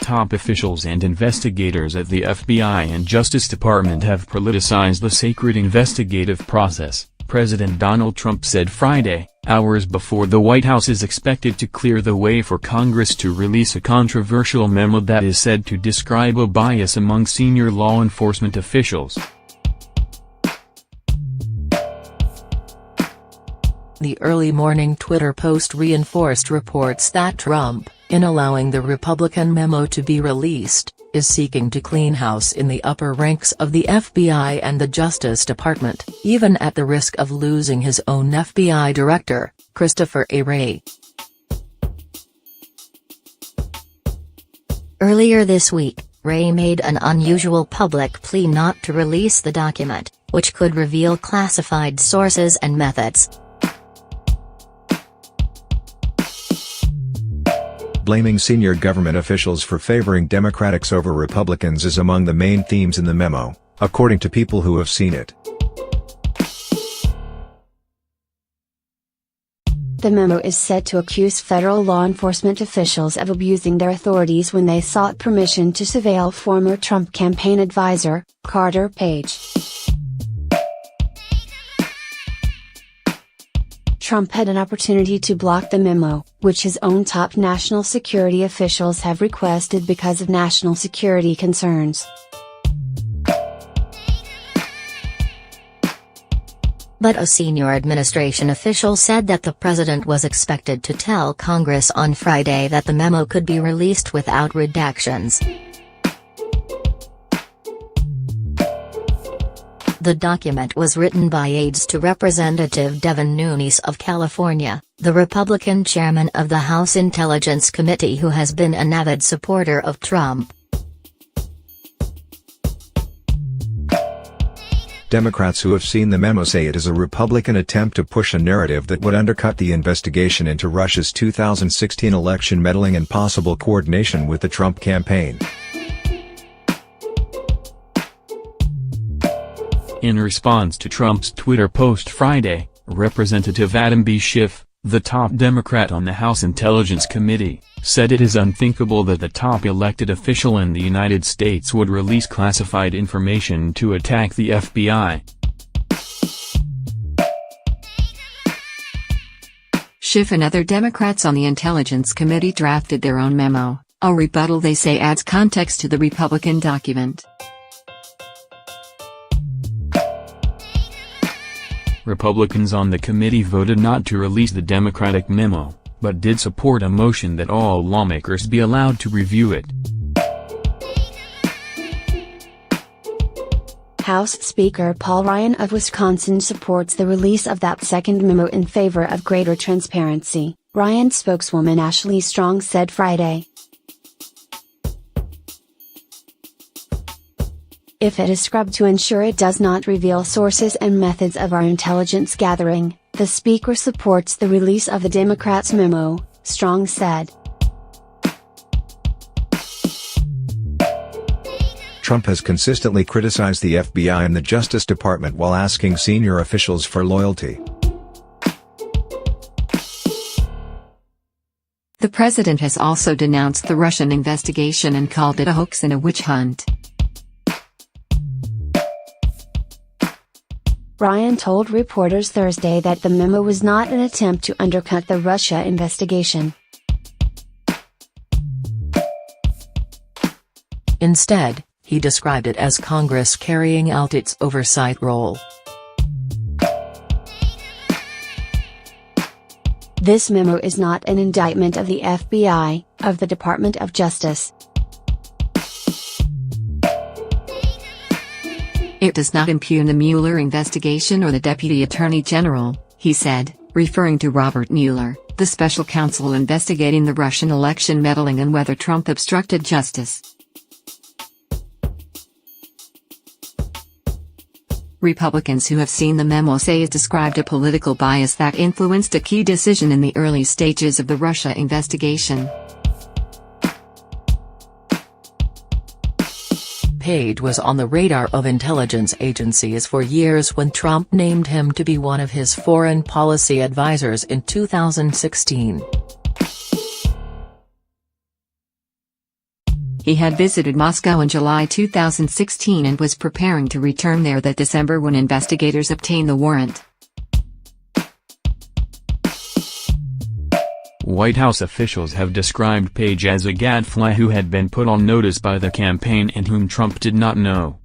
Top officials and investigators at the FBI and Justice Department have politicized the sacred investigative process, President Donald Trump said Friday, hours before the White House is expected to clear the way for Congress to release a controversial memo that is said to describe a bias among senior law enforcement officials. The early morning Twitter post reinforced reports that Trump, in allowing the Republican memo to be released, is seeking to clean house in the upper ranks of the FBI and the Justice Department, even at the risk of losing his own FBI director, Christopher A. Wray. Earlier this week, Wray made an unusual public plea not to release the document, which could reveal classified sources and methods. Blaming senior government officials for favoring Democrats over Republicans is among the main themes in the memo, according to people who have seen it. The memo is said to accuse federal law enforcement officials of abusing their authorities when they sought permission to surveil former Trump campaign advisor, Carter Page. Trump had an opportunity to block the memo, which his own top national security officials have requested because of national security concerns. But a senior administration official said that the president was expected to tell Congress on Friday that the memo could be released without redactions. The document was written by aides to Representative Devin Nunes of California, the Republican chairman of the House Intelligence Committee who has been an avid supporter of Trump. Democrats who have seen the memo say it is a Republican attempt to push a narrative that would undercut the investigation into Russia's 2016 election meddling and possible coordination with the Trump campaign. In response to Trump's Twitter post Friday, Representative Adam B. Schiff, the top Democrat on the House Intelligence Committee, said it is unthinkable that the top elected official in the United States would release classified information to attack the FBI. Schiff and other Democrats on the Intelligence Committee drafted their own memo, a rebuttal they say adds context to the Republican document. Republicans on the committee voted not to release the Democratic memo, but did support a motion that all lawmakers be allowed to review it. House Speaker Paul Ryan of Wisconsin supports the release of that second memo in favor of greater transparency, Ryan spokeswoman Ashley Strong said Friday. If it is scrubbed to ensure it does not reveal sources and methods of our intelligence gathering, the Speaker supports the release of the Democrats' memo, Strong said. Trump has consistently criticized the FBI and the Justice Department while asking senior officials for loyalty. The president has also denounced the Russian investigation and called it a hoax and a witch hunt. Ryan told reporters Thursday that the memo was not an attempt to undercut the Russia investigation. Instead, he described it as Congress carrying out its oversight role. This memo is not an indictment of the FBI, of the Department of Justice. It does not impugn the Mueller investigation or the Deputy Attorney General, he said, referring to Robert Mueller, the special counsel investigating the Russian election meddling and whether Trump obstructed justice. Republicans who have seen the memo say it described a political bias that influenced a key decision in the early stages of the Russia investigation. Page was on the radar of intelligence agencies for years when Trump named him to be one of his foreign policy advisors in 2016. He had visited Moscow in July 2016 and was preparing to return there that December when investigators obtained the warrant. White House officials have described Page as a gadfly who had been put on notice by the campaign and whom Trump did not know.